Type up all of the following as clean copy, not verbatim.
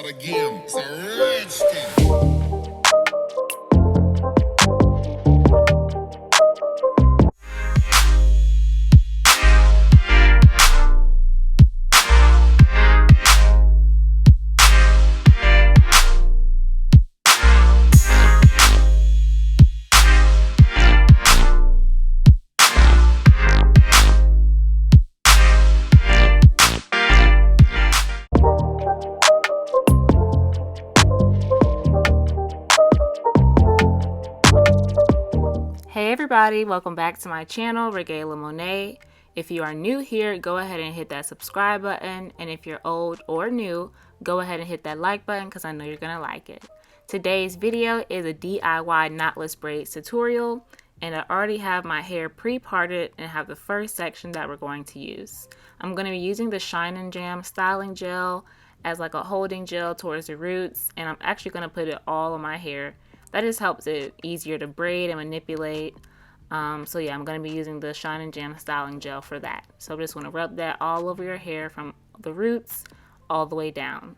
start again. It's a redskin. Hey everybody, welcome back to my channel, Regayla-Monet. If you are new here, go ahead and hit that subscribe button, and if you're old or new, go ahead and hit that like button because I know you're gonna like it. Today's video is a DIY knotless braids tutorial, and I already have my hair pre-parted and have the first section that we're going to use. I'm going to be using the Shine and Jam styling gel as like a holding gel towards the roots, and I'm actually going to put it all on my hair. That just helps it easier to braid and manipulate. So yeah, I'm going to be using the Shine and Jam styling gel for that. So I just want to rub that all over your hair from the roots all the way down.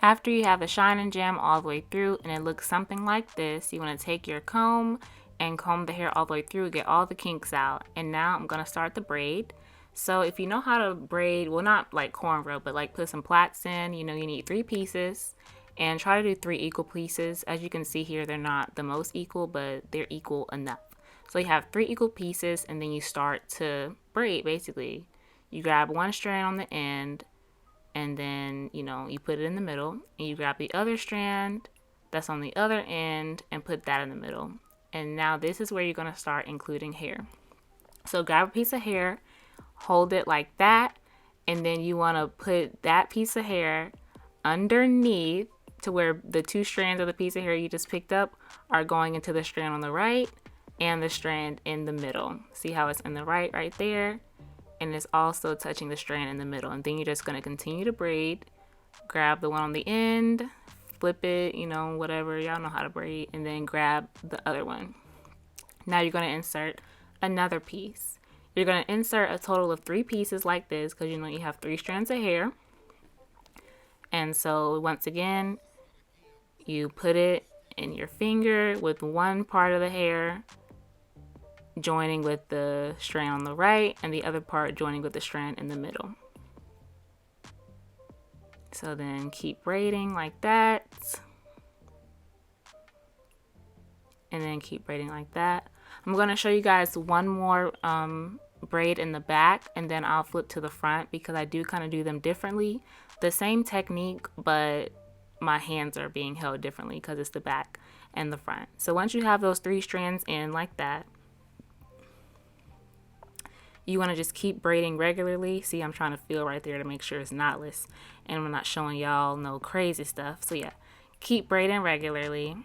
After you have the Shine and Jam all the way through and it looks something like this, you want to take your comb and comb the hair all the way through, get all the kinks out. And now I'm going to start the braid. So if you know how to braid, well, not like cornrow, but like put some plaits in, you know, you need 3 pieces and try to do 3 equal pieces. As you can see here, they're not the most equal, but they're equal enough. So you have 3 equal pieces and then you start to braid. Basically, you grab one strand on the end and then, you know, you put it in the middle and you grab the other strand that's on the other end and put that in the middle. And now this is where you're going to start including hair. So grab a piece of hair, hold it like that, and then you want to put that piece of hair underneath to where the 2 strands of the piece of hair you just picked up are going into the strand on the right and the strand in the middle. See how it's in the right there, and it's also touching the strand in the middle. And then you're just going to continue to braid. Grab the one on the end, flip it, you know, whatever, y'all know how to braid, and then grab the other one. Now you're going to insert another piece. You're going to insert a total of 3 pieces like this because you know you have 3 strands of hair. And so once again, you put it in your finger with one part of the hair joining with the strand on the right and the other part joining with the strand in the middle. So then keep braiding like that. And then keep braiding like that. I'm going to show you guys one more braid in the back, and then I'll flip to the front because I do kind of do them differently. The same technique, but my hands are being held differently because it's the back and the front. So once you have those 3 strands in like that, you want to just keep braiding regularly. See, I'm trying to feel right there to make sure it's knotless and I'm not showing y'all no crazy stuff. So yeah, keep braiding regularly.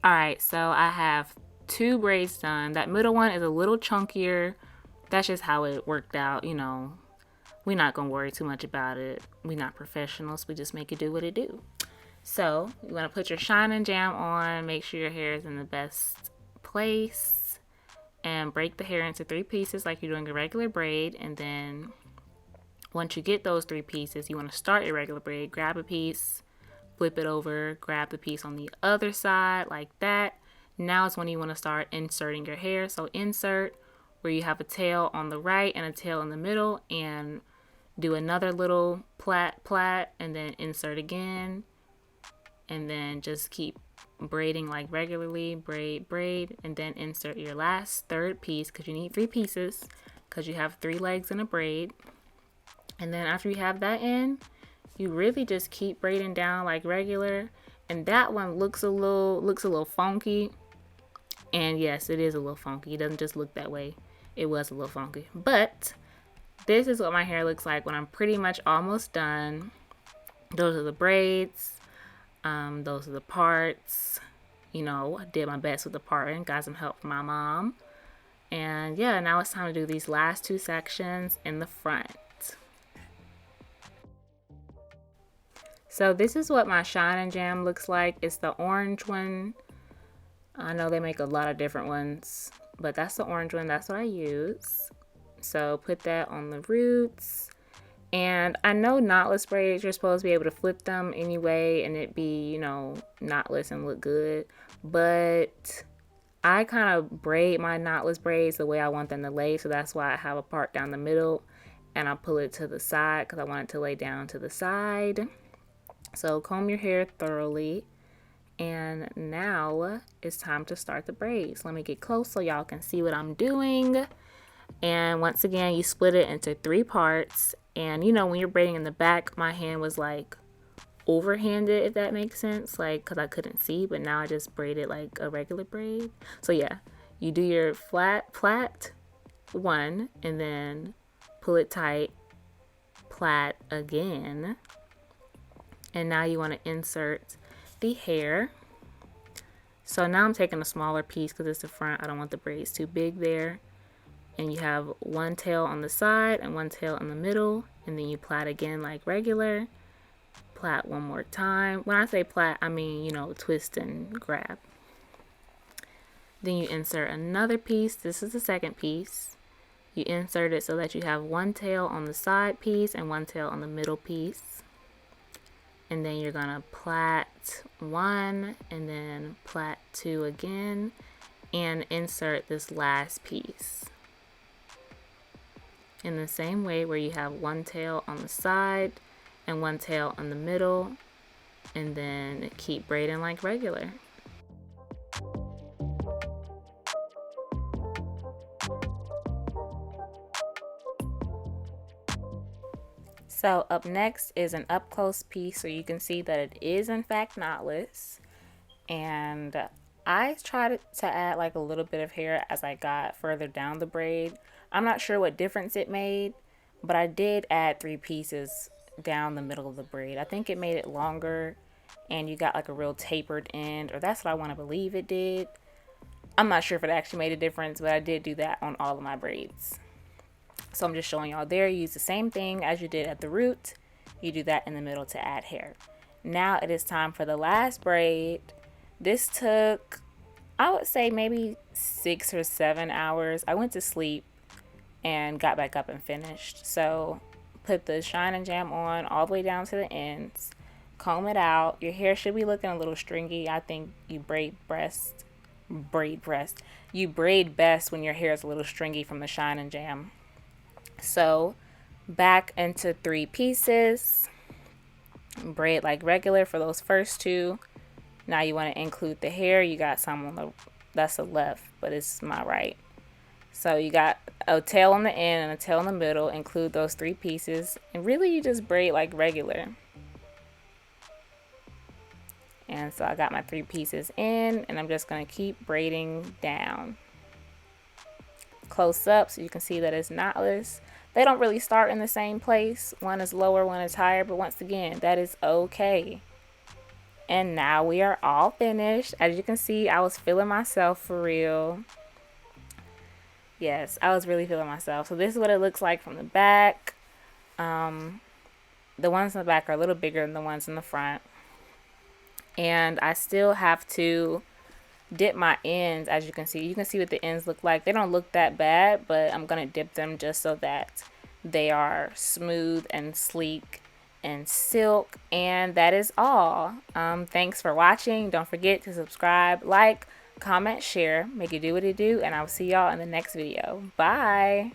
Alright, so I have 2 braids done. That middle one is a little chunkier. That's just how it worked out, you know. We're not going to worry too much about it. We're not professionals. We just make it do what it do. So, you want to put your Shine and Jam on. Make sure your hair is in the best place. And break the hair into 3 pieces like you're doing a regular braid. And then, once you get those 3 pieces, you want to start your regular braid. Grab a piece. Flip it over, grab the piece on the other side like that. Now is when you want to start inserting your hair. So insert where you have a tail on the right and a tail in the middle, and do another little plait, and then insert again, and then just keep braiding like regularly, braid, and then insert your last 3rd piece because you need 3 pieces because you have 3 legs in a braid. And then after you have that in, you really just keep braiding down like regular. And that one looks a little funky. And yes, it is a little funky. It doesn't just look that way. It was a little funky. But this is what my hair looks like when I'm pretty much almost done. Those are the braids. Those are the parts. You know, I did my best with the parting. Got some help from my mom. And yeah, now it's time to do these last 2 sections in the front. So this is what my Shine and Jam looks like. It's the orange one. I know they make a lot of different ones, but that's the orange one. That's what I use. So put that on the roots. And I know knotless braids, you're supposed to be able to flip them anyway and it be, you know, knotless and look good. But I kind of braid my knotless braids the way I want them to lay. So that's why I have a part down the middle and I pull it to the side because I want it to lay down to the side. So comb your hair thoroughly. And now it's time to start the braids. Let me get close so y'all can see what I'm doing. And once again, you split it into 3 parts. And you know, when you're braiding in the back, my hand was like overhanded, if that makes sense, like because I couldn't see, but now I just braided like a regular braid. So yeah, you do your flat one and then pull it tight, plait again, and now you want to insert the hair. So now I'm taking a smaller piece because it's the front. I don't want the braids too big there. And you have one tail on the side and one tail in the middle, and then you plait again like regular. Plait one more time. When I say plait, I mean, you know, twist and grab. Then you insert another piece. This is the second piece. You insert it so that you have one tail on the side piece and one tail on the middle piece. And then you're gonna plait 1 and then plait 2 again and insert this last piece. In the same way where you have one tail on the side and one tail on the middle, and then keep braiding like regular. So up next is an up close piece so you can see that it is in fact knotless. And I tried to add like a little bit of hair as I got further down the braid. I'm not sure what difference it made, but I did add 3 pieces down the middle of the braid. I think it made it longer and you got like a real tapered end, or that's what I want to believe it did. I'm not sure if it actually made a difference, but I did do that on all of my braids. So I'm just showing y'all there. You use the same thing as you did at the root. You do that in the middle to add hair. Now it is time for the last braid. This took, I would say, maybe 6 or 7 hours. I went to sleep and got back up and finished. So put the Shine and Jam on all the way down to the ends. Comb it out. Your hair should be looking a little stringy. I think you braid best when your hair is a little stringy from the Shine and Jam. So back into 3 pieces. Braid like regular for those first 2. Now you want to include the hair. You got some on that's the left, but it's my right. So you got a tail on the end and a tail in the middle. Include those 3 pieces. And really you just braid like regular. And so I got my 3 pieces in and I'm just going to keep braiding down. Close up so you can see that it's knotless. They don't really start in the same place. One is lower, one is higher, but once again, that is okay. And now we are all finished. As you can see, I was feeling myself for real. Yes, I was really feeling myself. So this is what it looks like from the back. The ones in the back are a little bigger than the ones in the front. And I still have to dip my ends. As you can see what the ends look like. They don't look that bad, but I'm gonna dip them just so that they are smooth and sleek and silk. And that is all. Thanks for watching. Don't forget to subscribe, like, comment, share, make it do what it do, and I'll see y'all in the next video. Bye.